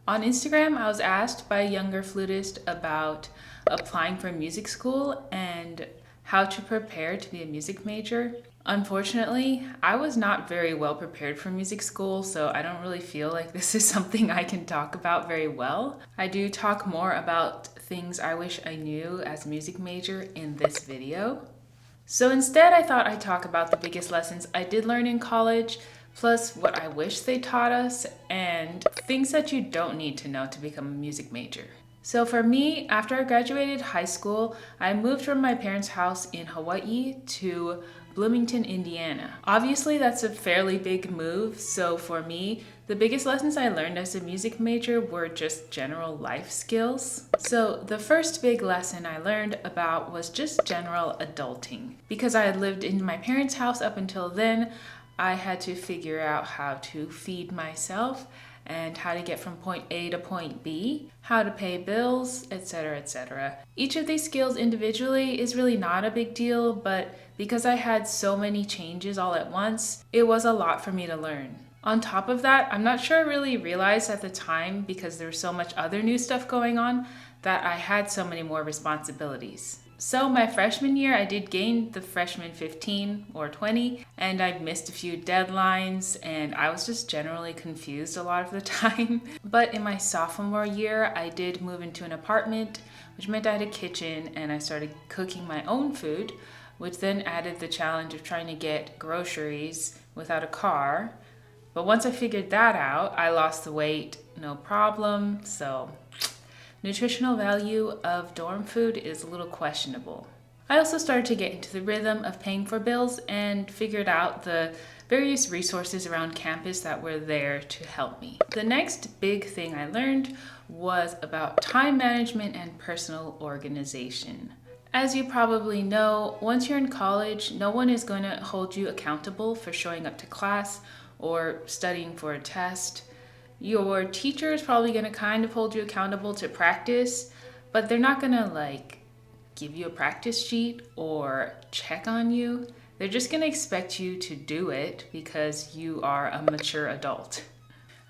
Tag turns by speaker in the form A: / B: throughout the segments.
A: On Instagram, I was asked by a younger flutist about applying for music school and how to prepare to be a music major. Unfortunately, I was not very well prepared for music school, so I don't really feel like this is something I can talk about very well. I do talk more about things I wish I knew as a music major in this video. So instead, I thought I'd talk about the biggest lessons I did learn in college, plus what I wish they taught us, and things that you don't need to know to become a music major. So for me, after I graduated high school, I moved from my parents' house in Hawaii to Bloomington, Indiana. Obviously, that's a fairly big move, so for me, the biggest lessons I learned as a music major were just general life skills. So the first big lesson I learned about was just general adulting. Because I had lived in my parents' house up until then, I had to figure out how to feed myself and how to get from point A to point B, how to pay bills, etc., etc. Each of these skills individually is really not a big deal, but because I had so many changes all at once, it was a lot for me to learn. On top of that, I'm not sure I really realized at the time, because there was so much other new stuff going on, that I had so many more responsibilities. So my freshman year, I did gain the freshman 15 or 20, and I missed a few deadlines, and I was just generally confused a lot of the time. But in my sophomore year, I did move into an apartment, which meant I had a kitchen, and I started cooking my own food, which then added the challenge of trying to get groceries without a car. But once I figured that out, I lost the weight, no problem, so nutritional value of dorm food is a little questionable. I also started to get into the rhythm of paying for bills and figured out the various resources around campus that were there to help me. The next big thing I learned was about time management and personal organization. As you probably know, once you're in college, no one is going to hold you accountable for showing up to class or studying for a test. Your teacher is probably going to kind of hold you accountable to practice, but they're not going to give you a practice sheet or check on you. They're just going to expect you to do it because you are a mature adult.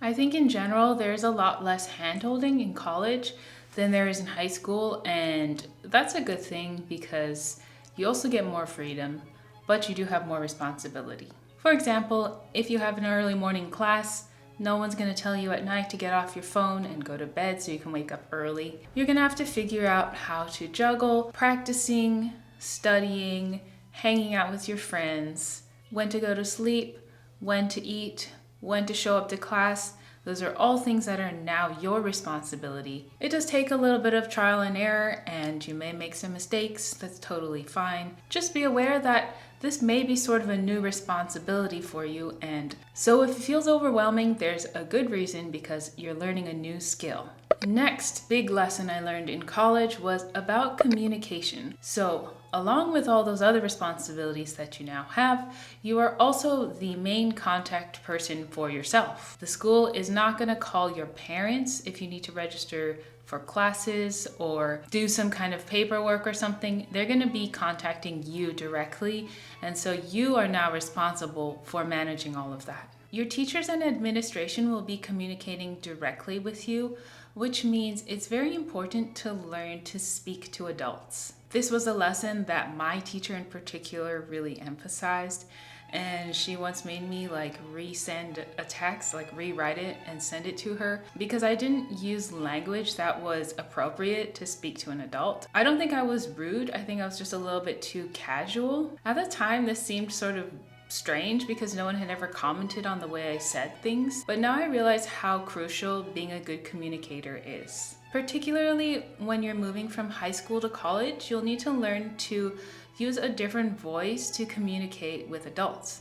A: I think in general, there's a lot less hand-holding in college than there is in high school, and that's a good thing because you also get more freedom, but you do have more responsibility. For example, if you have an early morning class, no one's going to tell you at night to get off your phone and go to bed so you can wake up early. You're going to have to figure out how to juggle practicing, studying, hanging out with your friends, when to go to sleep, when to eat, when to show up to class. Those are all things that are now your responsibility. It does take a little bit of trial and error, and you may make some mistakes. That's totally fine. Just be aware that this may be sort of a new responsibility for you, and so if it feels overwhelming, there's a good reason because you're learning a new skill. Next big lesson I learned in college was about communication. So, along with all those other responsibilities that you now have, you are also the main contact person for yourself. The school is not going to call your parents if you need to register for classes or do some kind of paperwork or something. They're going to be contacting you directly, and so you are now responsible for managing all of that. Your teachers and administration will be communicating directly with you, which means it's very important to learn to speak to adults. This was a lesson that my teacher in particular really emphasized, and she once made me resend a text, rewrite it and send it to her because I didn't use language that was appropriate to speak to an adult. I don't think I was rude, I think I was just a little bit too casual. At the time, this seemed sort of strange because no one had ever commented on the way I said things, but now I realize how crucial being a good communicator is. Particularly when you're moving from high school to college, you'll need to learn to use a different voice to communicate with adults.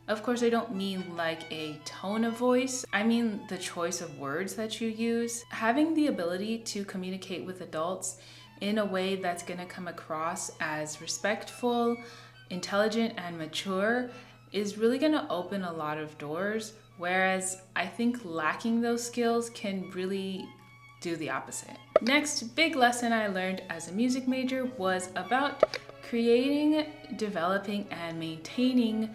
A: Of course, I don't mean like a tone of voice, I mean the choice of words that you use. Having the ability to communicate with adults in a way that's going to come across as respectful, intelligent, and mature is really going to open a lot of doors, whereas I think lacking those skills can really do the opposite. Next big lesson I learned as a music major was about creating, developing, and maintaining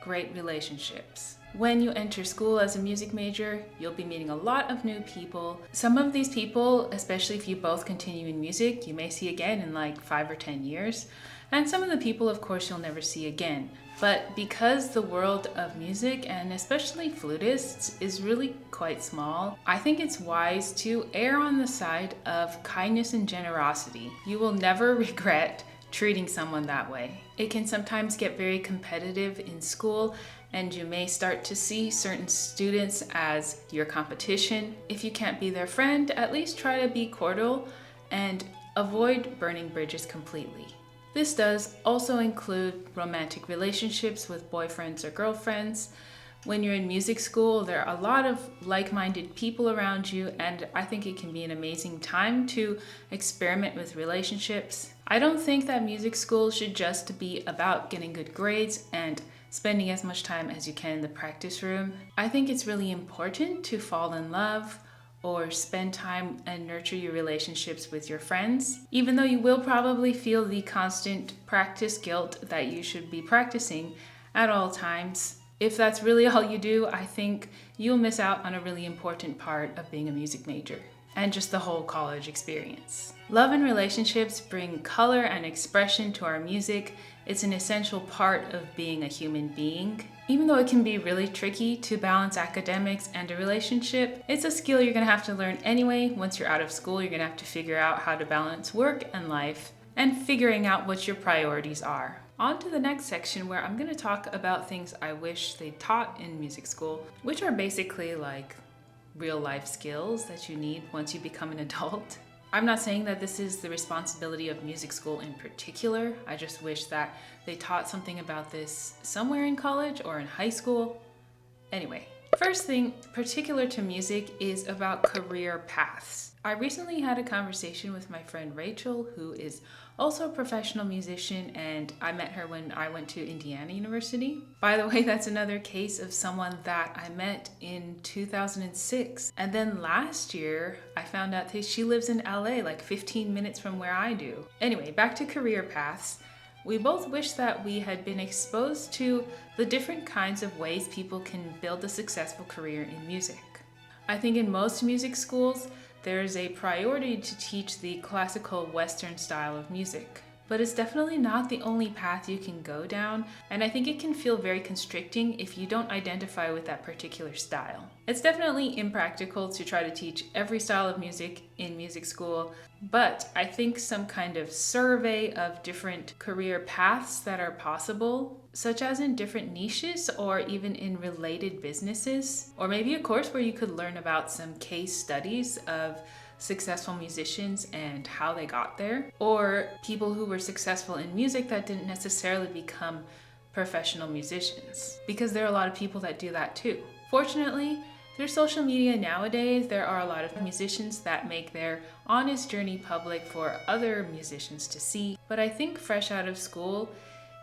A: great relationships. When you enter school as a music major, you'll be meeting a lot of new people. Some of these people, especially if you both continue in music, you may see again in like 5 or 10 years. And some of the people, of course, you'll never see again. But because the world of music, and especially flutists, is really quite small, I think it's wise to err on the side of kindness and generosity. You will never regret treating someone that way. It can sometimes get very competitive in school, and you may start to see certain students as your competition. If you can't be their friend, at least try to be cordial and avoid burning bridges completely. This does also include romantic relationships with boyfriends or girlfriends. When you're in music school, there are a lot of like-minded people around you, and I think it can be an amazing time to experiment with relationships. I don't think that music school should just be about getting good grades and spending as much time as you can in the practice room. I think it's really important to fall in love or spend time and nurture your relationships with your friends, even though you will probably feel the constant practice guilt that you should be practicing at all times. If that's really all you do, I think you'll miss out on a really important part of being a music major and just the whole college experience. Love and relationships bring color and expression to our music. It's an essential part of being a human being. Even though it can be really tricky to balance academics and a relationship, it's a skill you're gonna have to learn anyway. Once you're out of school, you're gonna have to figure out how to balance work and life and figuring out what your priorities are. On to the next section, where I'm gonna talk about things I wish they taught in music school, which are basically like real life skills that you need once you become an adult. I'm not saying that this is the responsibility of music school in particular. I just wish that they taught something about this somewhere in college or in high school. Anyway, first thing particular to music is about career paths. I recently had a conversation with my friend Rachel, who is also a professional musician, and I met her when I went to Indiana University. By the way, that's another case of someone that I met in 2006. And then last year, I found out that she lives in LA, like 15 minutes from where I do. Anyway, back to career paths. We both wish that we had been exposed to the different kinds of ways people can build a successful career in music. I think in most music schools, there is a priority to teach the classical Western style of music. But it's definitely not the only path you can go down, and I think it can feel very constricting if you don't identify with that particular style. It's definitely impractical to try to teach every style of music in music school, but I think some kind of survey of different career paths that are possible, such as in different niches or even in related businesses, or maybe a course where you could learn about some case studies of successful musicians and how they got there, or people who were successful in music that didn't necessarily become professional musicians, because there are a lot of people that do that too. Fortunately, through social media nowadays, there are a lot of musicians that make their honest journey public for other musicians to see, but I think fresh out of school,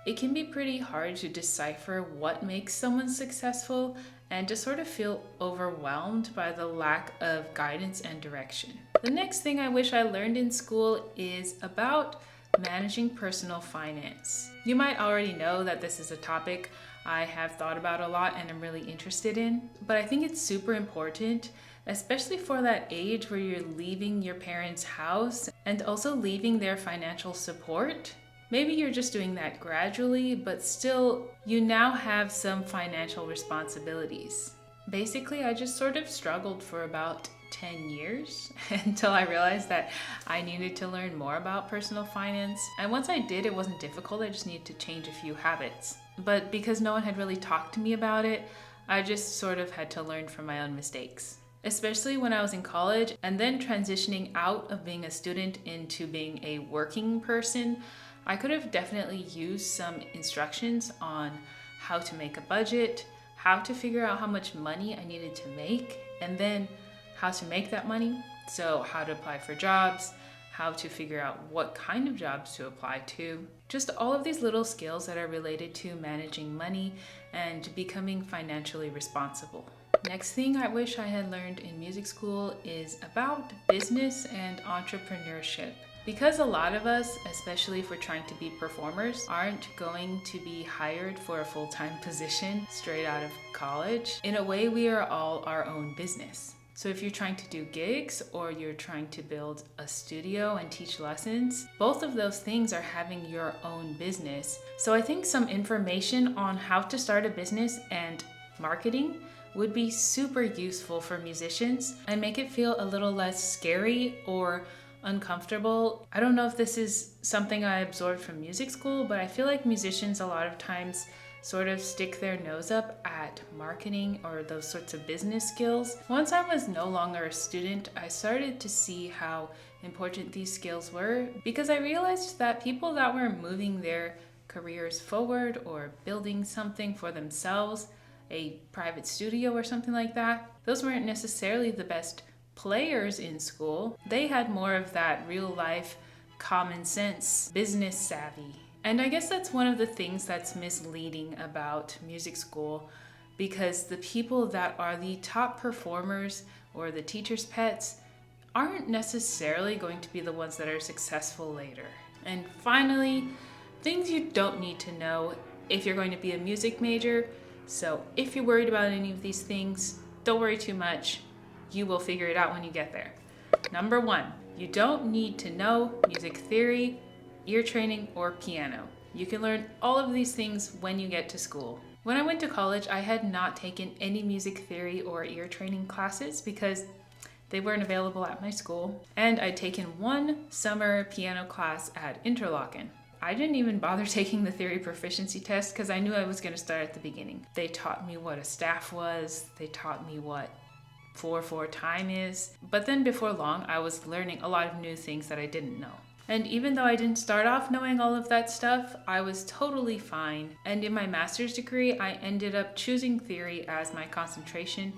A: it can be pretty hard to decipher what makes someone successful and just sort of feel overwhelmed by the lack of guidance and direction. The next thing I wish I learned in school is about managing personal finance. You might already know that this is a topic I have thought about a lot and I'm really interested in, but I think it's super important, especially for that age where you're leaving your parents' house and also leaving their financial support. Maybe you're just doing that gradually, but still, you now have some financial responsibilities. Basically, I just sort of struggled for about 10 years until I realized that I needed to learn more about personal finance. And once I did, it wasn't difficult. I just needed to change a few habits. But because no one had really talked to me about it, I just sort of had to learn from my own mistakes. Especially when I was in college and then transitioning out of being a student into being a working person, I could have definitely used some instructions on how to make a budget, how to figure out how much money I needed to make, and then how to make that money. So how to apply for jobs, how to figure out what kind of jobs to apply to. Just all of these little skills that are related to managing money and becoming financially responsible. Next thing I wish I had learned in music school is about business and entrepreneurship. Because a lot of us, especially if we're trying to be performers, aren't going to be hired for a full-time position straight out of college, in a way we are all our own business. So if you're trying to do gigs or you're trying to build a studio and teach lessons, both of those things are having your own business. So I think some information on how to start a business and marketing would be super useful for musicians and make it feel a little less scary or uncomfortable. I don't know if this is something I absorbed from music school, but I feel like musicians a lot of times sort of stick their nose up at marketing or those sorts of business skills. Once I was no longer a student, I started to see how important these skills were, because I realized that people that were moving their careers forward or building something for themselves, a private studio or something like that, those weren't necessarily the best players in school. They had more of that real life, common sense, business savvy. And I guess that's one of the things that's misleading about music school, because the people that are the top performers or the teacher's pets aren't necessarily going to be the ones that are successful later. And finally, things you don't need to know if you're going to be a music major. So if you're worried about any of these things, don't worry too much. You will figure it out when you get there. Number 1, you don't need to know music theory, ear training, or piano. You can learn all of these things when you get to school. When I went to college, I had not taken any music theory or ear training classes because they weren't available at my school. And I'd taken one summer piano class at Interlochen. I didn't even bother taking the theory proficiency test because I knew I was going to start at the beginning. They taught me what a staff was. They taught me what 4/4 time is. But then before long, I was learning a lot of new things that I didn't know. And even though I didn't start off knowing all of that stuff, I was totally fine. And in my master's degree, I ended up choosing theory as my concentration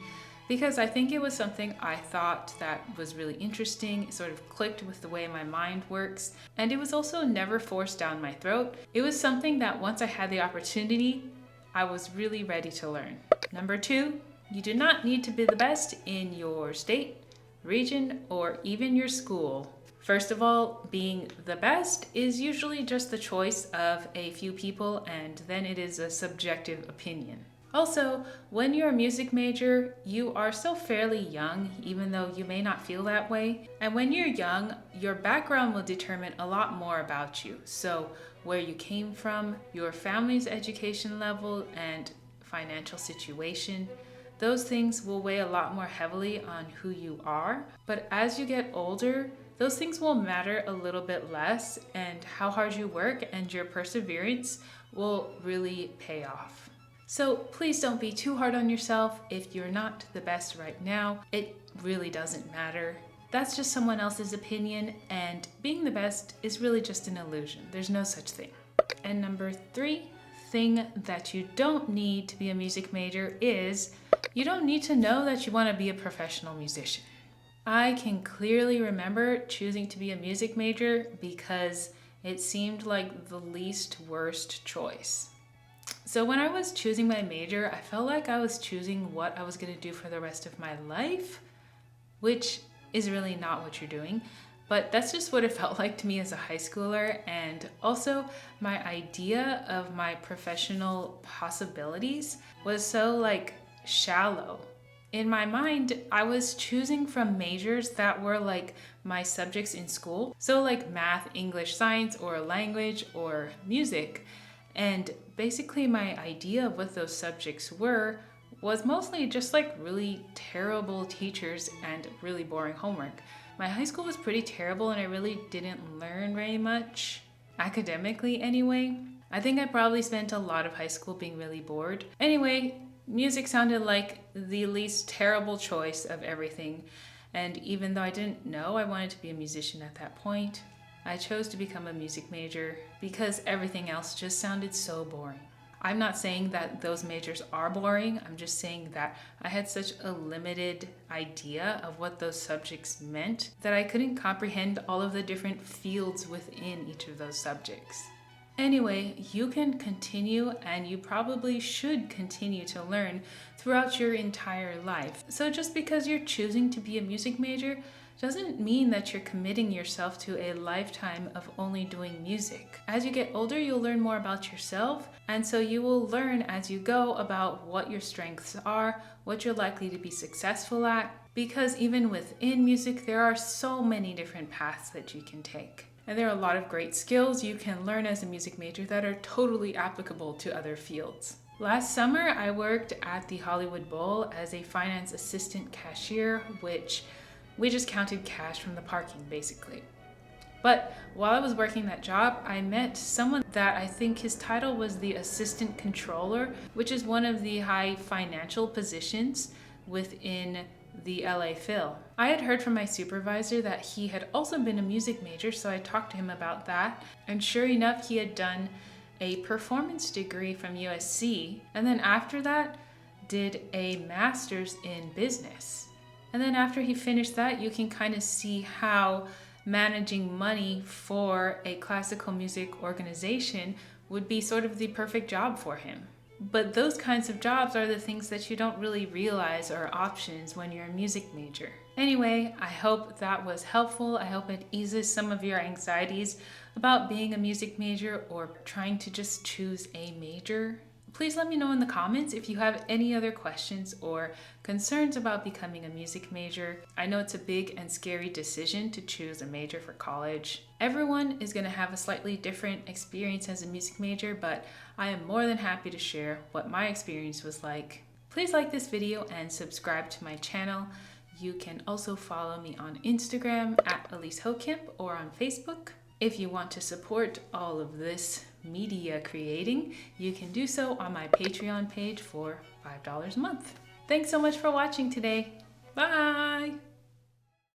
A: because I think it was something I thought that was really interesting. It sort of clicked with the way my mind works. And it was also never forced down my throat. It was something that once I had the opportunity, I was really ready to learn. Number 2, you do not need to be the best in your state, region, or even your school. First of all, being the best is usually just the choice of a few people, and then it is a subjective opinion. Also, when you're a music major, you are still fairly young, even though you may not feel that way. And when you're young, your background will determine a lot more about you. So where you came from, your family's education level, and financial situation, those things will weigh a lot more heavily on who you are. But as you get older, those things will matter a little bit less, and how hard you work and your perseverance will really pay off. So please don't be too hard on yourself if you're not the best right now. It really doesn't matter. That's just someone else's opinion, and being the best is really just an illusion. There's no such thing. And number 3 thing that you don't need to be a music major is you don't need to know that you want to be a professional musician. I can clearly remember choosing to be a music major because it seemed like the least worst choice. So when I was choosing my major, I felt like I was choosing what I was going to do for the rest of my life, which is really not what you're doing. But that's just what it felt like to me as a high schooler. And also my idea of my professional possibilities was so shallow. In my mind, I was choosing from majors that were like my subjects in school. So like math, English, science, or language, or music. And basically my idea of what those subjects were was mostly just like really terrible teachers and really boring homework. My high school was pretty terrible and I really didn't learn very much, academically anyway. I think I probably spent a lot of high school being really bored. Anyway, music sounded like the least terrible choice of everything. And even though I didn't know I wanted to be a musician at that point, I chose to become a music major because everything else just sounded so boring. I'm not saying that those majors are boring. I'm just saying that I had such a limited idea of what those subjects meant that I couldn't comprehend all of the different fields within each of those subjects. Anyway, you can continue, and you probably should continue to learn throughout your entire life. So just because you're choosing to be a music major doesn't mean that you're committing yourself to a lifetime of only doing music. As you get older, you'll learn more about yourself, and so you will learn as you go about what your strengths are, what you're likely to be successful at, because even within music, there are so many different paths that you can take. And there are a lot of great skills you can learn as a music major that are totally applicable to other fields. Last summer, I worked at the Hollywood Bowl as a finance assistant cashier, which we just counted cash from the parking, basically. But while I was working that job, I met someone that I think his title was the assistant controller, which is one of the high financial positions within the LA Phil. I had heard from my supervisor that he had also been a music major, so I talked to him about that. And sure enough, he had done a performance degree from USC, and then after that, did a master's in business. And then after he finished that, you can kind of see how managing money for a classical music organization would be sort of the perfect job for him. But those kinds of jobs are the things that you don't really realize are options when you're a music major. Anyway, I hope that was helpful. I hope it eases some of your anxieties about being a music major or trying to just choose a major. Please let me know in the comments if you have any other questions or concerns about becoming a music major. I know it's a big and scary decision to choose a major for college. Everyone is going to have a slightly different experience as a music major, but I am more than happy to share what my experience was like. Please like this video and subscribe to my channel. You can also follow me on Instagram at Elise Hokemp or on Facebook. If you want to support all of this media creating, you can do so on my Patreon page for $5 a month. Thanks so much for watching today. Bye!